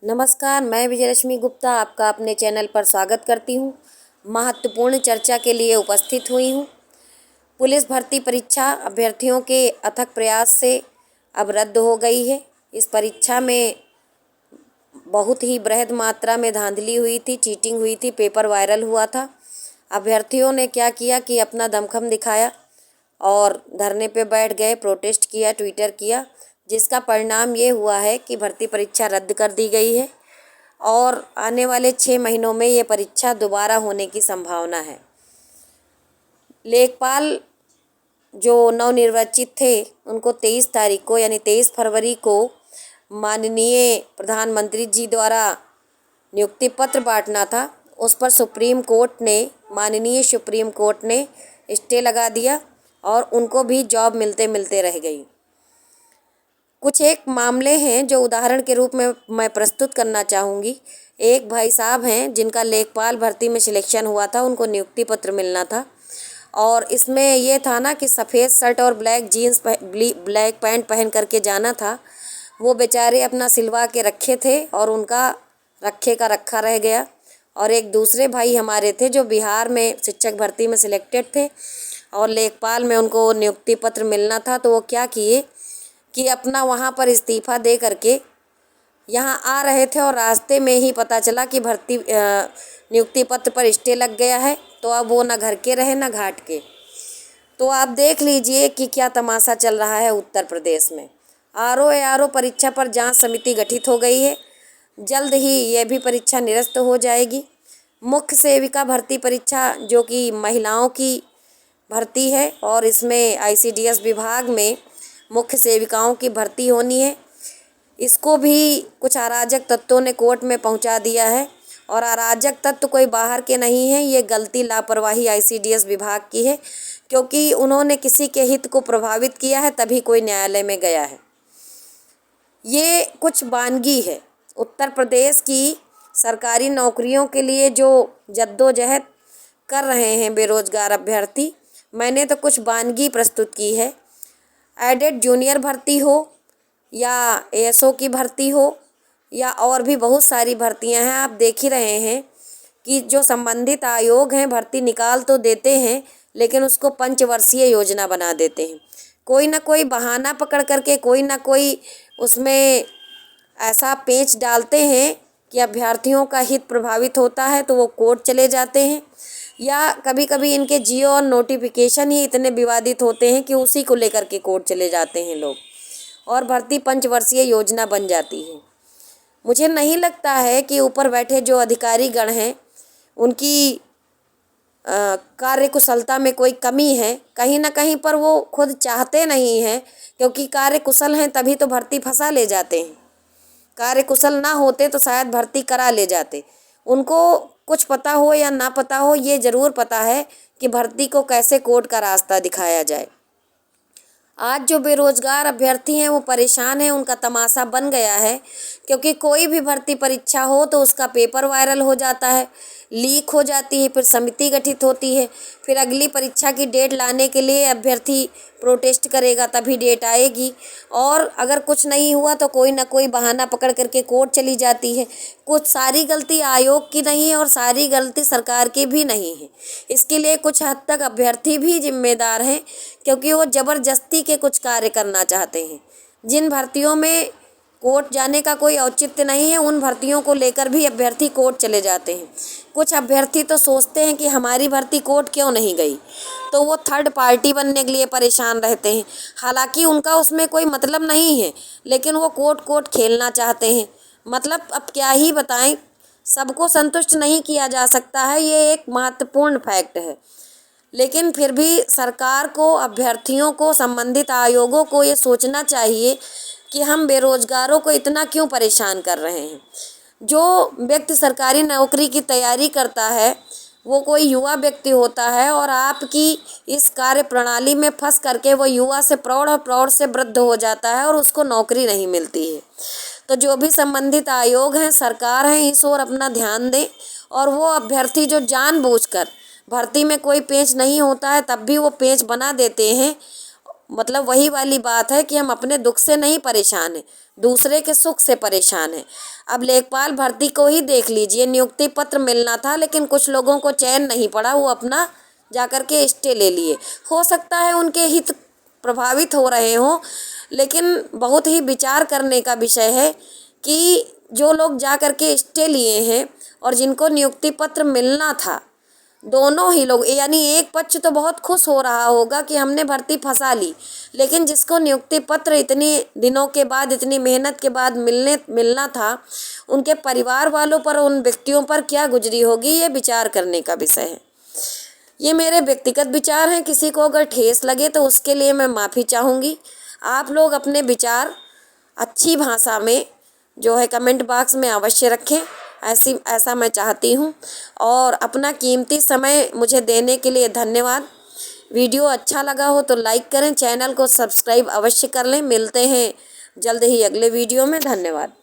नमस्कार, मैं विजयलक्ष्मी गुप्ता आपका अपने चैनल पर स्वागत करती हूँ। महत्वपूर्ण चर्चा के लिए उपस्थित हुई हूँ। पुलिस भर्ती परीक्षा अभ्यर्थियों के अथक प्रयास से अब रद्द हो गई है। इस परीक्षा में बहुत ही बृहद मात्रा में धांधली हुई थी, चीटिंग हुई थी, पेपर वायरल हुआ था। अभ्यर्थियों ने क्या किया कि अपना दमखम दिखाया और धरने पे बैठ गए, प्रोटेस्ट किया, ट्विटर किया, जिसका परिणाम ये हुआ है कि भर्ती परीक्षा रद्द कर दी गई है और आने वाले 6 महीनों में ये परीक्षा दोबारा होने की संभावना है। लेखपाल जो नवनिर्वाचित थे उनको 23 तारीख को यानी 23 फरवरी को माननीय प्रधानमंत्री जी द्वारा नियुक्ति पत्र बांटना था। उस पर माननीय सुप्रीम कोर्ट ने स्टे लगा दिया और उनको भी जॉब मिलते मिलते रह गई। कुछ एक मामले हैं जो उदाहरण के रूप में मैं प्रस्तुत करना चाहूँगी। एक भाई साहब हैं जिनका लेखपाल भर्ती में सिलेक्शन हुआ था, उनको नियुक्ति पत्र मिलना था और इसमें ये था ना कि सफ़ेद शर्ट और ब्लैक पैंट पहन करके जाना था। वो बेचारे अपना सिलवा के रखे थे और उनका रखे का रखा रह गया। और एक दूसरे भाई हमारे थे जो बिहार में शिक्षक भर्ती में सिलेक्टेड थे और लेखपाल में उनको नियुक्ति पत्र मिलना था, तो वो क्या किए कि अपना वहाँ पर इस्तीफ़ा दे करके यहाँ आ रहे थे और रास्ते में ही पता चला कि नियुक्ति पत्र पर स्टे लग गया है। तो अब वो ना घर के रहे ना घाट के। तो आप देख लीजिए कि क्या तमाशा चल रहा है उत्तर प्रदेश में। आरओ परीक्षा पर जांच समिति गठित हो गई है। जल्द ही यह भी परीक्षा निरस्त हो जाएगी। मुख्य सेविका भर्ती परीक्षा जो कि महिलाओं की भर्ती है और इसमें आईसीडीएस विभाग में मुख्य सेविकाओं की भर्ती होनी है, इसको भी कुछ अराजक तत्वों ने कोर्ट में पहुंचा दिया है। और अराजक तत्व कोई बाहर के नहीं है, ये गलती लापरवाही आईसीडीएस विभाग की है, क्योंकि उन्होंने किसी के हित को प्रभावित किया है तभी कोई न्यायालय में गया है। ये कुछ वानगी है। उत्तर प्रदेश की सरकारी नौकरियों के लिए जो जद्दोजहद कर रहे हैं बेरोजगार अभ्यर्थी, मैंने तो कुछ वानगी प्रस्तुत की है। एडेड जूनियर भर्ती हो या एएसओ की भर्ती हो या और भी बहुत सारी भर्तियां हैं। आप देख ही रहे हैं कि जो संबंधित आयोग हैं भर्ती निकाल तो देते हैं, लेकिन उसको पंचवर्षीय योजना बना देते हैं। कोई ना कोई बहाना पकड़ करके कोई ना कोई उसमें ऐसा पेंच डालते हैं कि अभ्यर्थियों का हित प्रभावित होता है तो वो कोर्ट चले जाते हैं, या कभी कभी इनके जियो और नोटिफिकेशन ही इतने विवादित होते हैं कि उसी को लेकर के कोर्ट चले जाते हैं लोग और भर्ती पंचवर्षीय योजना बन जाती है। मुझे नहीं लगता है कि ऊपर बैठे जो अधिकारी गण हैं उनकी कार्यकुशलता में कोई कमी है। कहीं ना कहीं पर वो खुद चाहते नहीं हैं, क्योंकि कार्यकुशल हैं तभी तो भर्ती फंसा ले जाते हैं। कार्यकुशल ना होते तो शायद भर्ती करा ले जाते। उनको कुछ पता हो या ना पता हो, ये ज़रूर पता है कि भर्ती को कैसे कोर्ट का रास्ता दिखाया जाए। आज जो बेरोजगार अभ्यर्थी हैं वो परेशान हैं, उनका तमाशा बन गया है, क्योंकि कोई भी भर्ती परीक्षा हो तो उसका पेपर वायरल हो जाता है, लीक हो जाती है, फिर समिति गठित होती है, फिर अगली परीक्षा की डेट लाने के लिए अभ्यर्थी प्रोटेस्ट करेगा तभी डेट आएगी। और अगर कुछ नहीं हुआ तो कोई ना कोई बहाना पकड़ करके कोर्ट चली जाती है। कुछ सारी गलती आयोग की नहीं है और सारी गलती सरकार की भी नहीं है। इसके लिए कुछ हद तक अभ्यर्थी भी जिम्मेदार हैं, क्योंकि वो ज़बरदस्ती के कुछ कार्य करना चाहते हैं। जिन भर्तियों में कोर्ट जाने का कोई औचित्य नहीं है, उन भर्तियों को लेकर भी अभ्यर्थी कोर्ट चले जाते हैं। कुछ अभ्यर्थी तो सोचते हैं कि हमारी भर्ती कोर्ट क्यों नहीं गई, तो वो थर्ड पार्टी बनने के लिए परेशान रहते हैं। हालांकि उनका उसमें कोई मतलब नहीं है, लेकिन वो कोर्ट खेलना चाहते हैं। मतलब अब क्या ही बताएं, सबको संतुष्ट नहीं किया जा सकता है, ये एक महत्वपूर्ण फैक्ट है। लेकिन फिर भी सरकार को, अभ्यर्थियों को, संबंधित आयोगों को ये सोचना चाहिए कि हम बेरोजगारों को इतना क्यों परेशान कर रहे हैं। जो व्यक्ति सरकारी नौकरी की तैयारी करता है वो कोई युवा व्यक्ति होता है और आपकी इस कार्य प्रणाली में फंस करके वो युवा से प्रौढ़ और प्रौढ़ से वृद्ध हो जाता है और उसको नौकरी नहीं मिलती है। तो जो भी संबंधित आयोग हैं, सरकार हैं, इस ओर अपना ध्यान दें। और वो अभ्यर्थी जो जानबूझकर भर्ती में कोई पेच नहीं होता है तब भी वो पेच बना देते हैं, मतलब वही वाली बात है कि हम अपने दुख से नहीं परेशान हैं, दूसरे के सुख से परेशान हैं। अब लेखपाल भर्ती को ही देख लीजिए, नियुक्ति पत्र मिलना था लेकिन कुछ लोगों को चैन नहीं पड़ा, वो अपना जाकर के स्टे ले लिए। हो सकता है उनके हित प्रभावित हो रहे हों, लेकिन बहुत ही विचार करने का विषय है कि जो लोग जा कर के स्टे लिए हैं और जिनको नियुक्ति पत्र मिलना था, दोनों ही लोग, यानी एक पक्ष तो बहुत खुश हो रहा होगा कि हमने भर्ती फंसा ली, लेकिन जिसको नियुक्ति पत्र इतनी दिनों के बाद, इतनी मेहनत के बाद मिलना था, उनके परिवार वालों पर, उन व्यक्तियों पर क्या गुजरी होगी, ये विचार करने का विषय है। ये मेरे व्यक्तिगत विचार हैं, किसी को अगर ठेस लगे तो उसके लिए मैं माफ़ी चाहूँगी। आप लोग अपने विचार अच्छी भाषा में जो है कमेंट बॉक्स में अवश्य रखें, ऐसा मैं चाहती हूँ। और अपना कीमती समय मुझे देने के लिए धन्यवाद। वीडियो अच्छा लगा हो तो लाइक करें, चैनल को सब्सक्राइब अवश्य कर लें। मिलते हैं जल्द ही अगले वीडियो में। धन्यवाद।